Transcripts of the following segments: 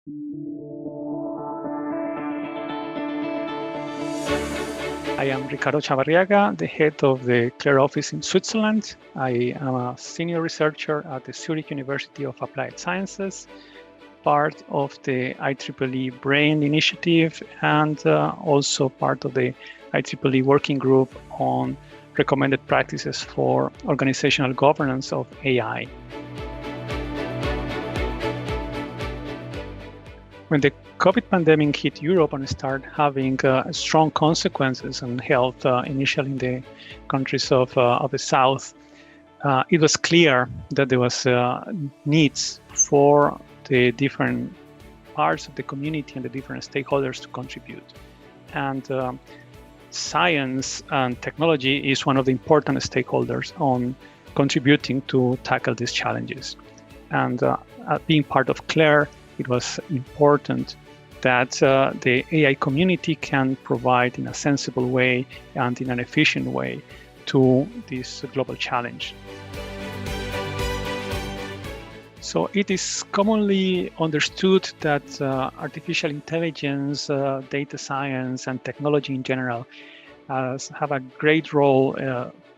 I am Ricardo Chavarriaga, the head of the CLARE office in Switzerland. I am a senior researcher at the Zurich University of Applied Sciences, part of the IEEE BRAIN initiative, and also part of the IEEE working group on recommended practices for organizational governance of AI. When the COVID pandemic hit Europe and started having strong consequences on health, initially in the countries of the South, it was clear that there was needs for the different parts of the community and the different stakeholders to contribute. And science and technology is one of the important stakeholders on contributing to tackle these challenges. And being part of CLARE, it was important that the AI community can provide in a sensible way and in an efficient way to this global challenge. So it is commonly understood that artificial intelligence, data science, and technology in general have a great role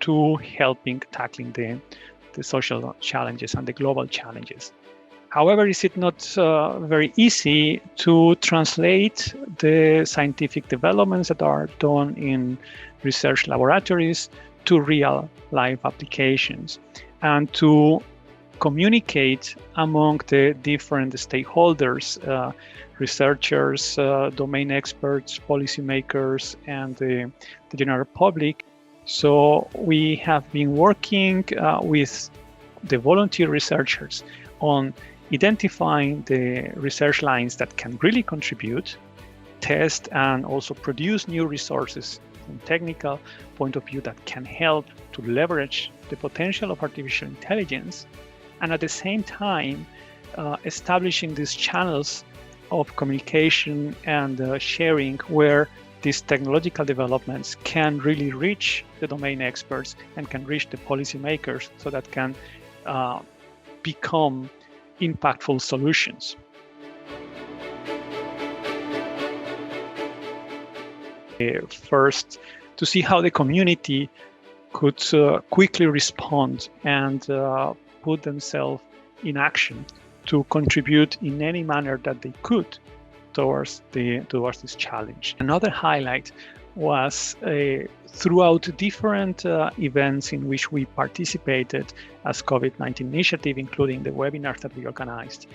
to helping tackling the social challenges and the global challenges. However, is it not very easy to translate the scientific developments that are done in research laboratories to real-life applications and to communicate among the different stakeholders, researchers, domain experts, policymakers, and the general public. So we have been working with the volunteer researchers on identifying the research lines that can really contribute, test, and also produce new resources from technical point of view that can help to leverage the potential of artificial intelligence, and at the same time establishing these channels of communication and sharing where these technological developments can really reach the domain experts and can reach the policymakers so that can become impactful solutions. First, to see how the community could quickly respond and put themselves in action to contribute in any manner that they could towards this challenge. Another highlight was throughout different events in which we participated as COVID-19 initiative, including the webinars that we organized,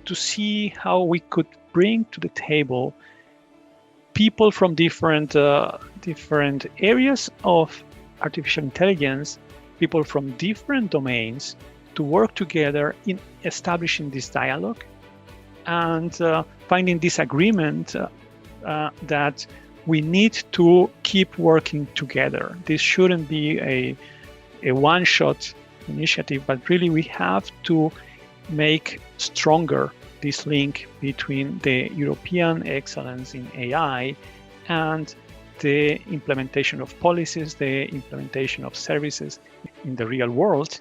to see how we could bring to the table people from different areas of artificial intelligence, people from different domains, to work together in establishing this dialogue and finding this agreement that we need to keep working together. This shouldn't be a one-shot initiative, but really we have to make stronger this link between the European excellence in AI and the implementation of policies, the implementation of services in the real world.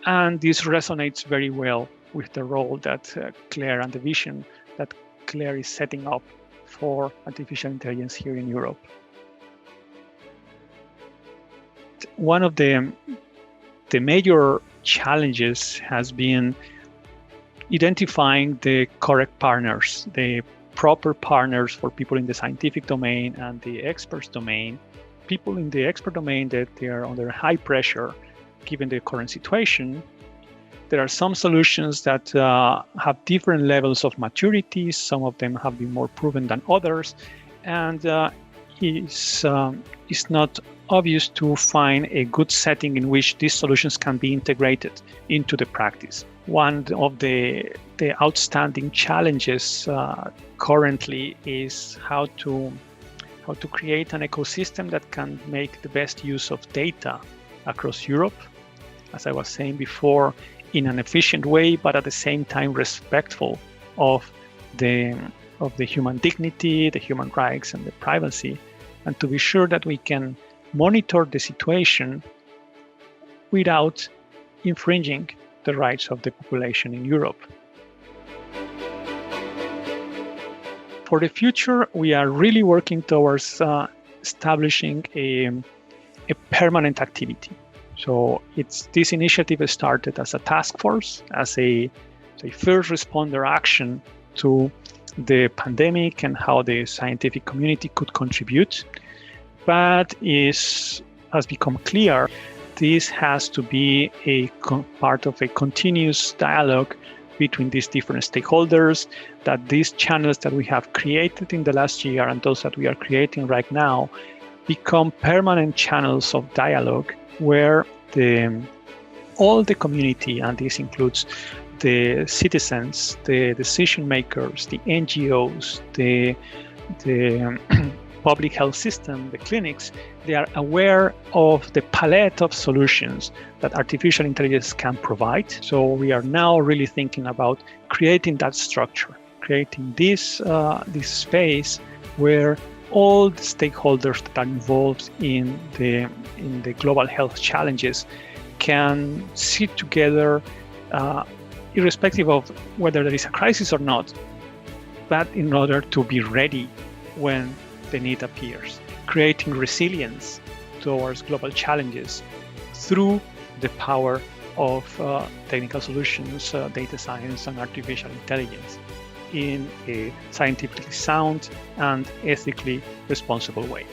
And this resonates very well with the role that CLARE and the vision that CLARE is setting up for artificial intelligence here in Europe. One of the major challenges has been identifying the correct partners, the proper partners for people in the scientific domain and the experts domain. People in the expert domain that they are under high pressure given the current situation. There are some solutions that have different levels of maturity. Some of them have been more proven than others. And it's not obvious to find a good setting in which these solutions can be integrated into the practice. One of the outstanding challenges currently is how to create an ecosystem that can make the best use of data across Europe, as I was saying before, in an efficient way, but at the same time respectful of the human dignity, the human rights, and the privacy, and to be sure that we can monitor the situation without infringing the rights of the population in Europe. For the future, we are really working towards establishing a permanent activity. So this initiative started as a task force, as a first responder action to the pandemic and how the scientific community could contribute. But has become clear, this has to be a part of a continuous dialogue between these different stakeholders, that these channels that we have created in the last year and those that we are creating right now become permanent channels of dialogue where all the community, and this includes the citizens, the decision makers, the NGOs, the public health system, the clinics, they are aware of the palette of solutions that artificial intelligence can provide. So we are now really thinking about creating that structure, creating this space where all the stakeholders that are involved in the global health challenges can sit together, irrespective of whether there is a crisis or not, but in order to be ready when the need appears, creating resilience towards global challenges through the power of technical solutions, data science, and artificial intelligence in a scientifically sound and ethically responsible way.